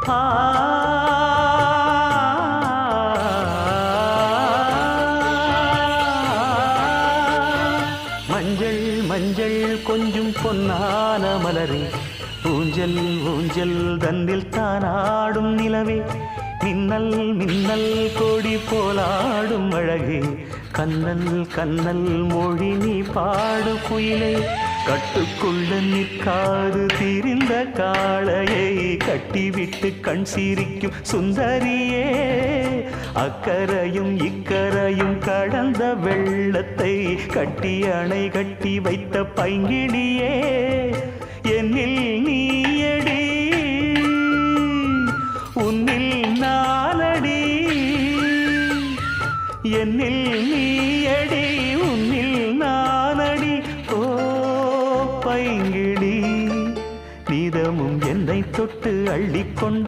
ஆ மஞ்சள் மஞ்சள் கொஞ்சம் பொன்னான மலரே, ஊஞ்சல் ஊஞ்சல் தன்னில் தானாடும் நிலவே, மின்னல் மின்னல் கொடி போலாடும் அழகே, கண்ணல் கண்ணல் மொழி நீ பாடு குயிலே, கட்டுக்குள்ள நிற்காது திரிந்த காளையை கட்டிவிட்டு கண் சிரிக்கும் சுந்தரியே, அக்கரையும் இக்கரையும் கடந்த வெள்ளத்தை கட்டி அணை கட்டி வைத்த பைங்கிடியே, என்னில் நீயடி உன்னில் நானடி, என்னில் நீயடி உன்னில் நானடி, ஓ பைங்கிடி நீதமும் என்னை தொட்டு அள்ளிக்கொண்டு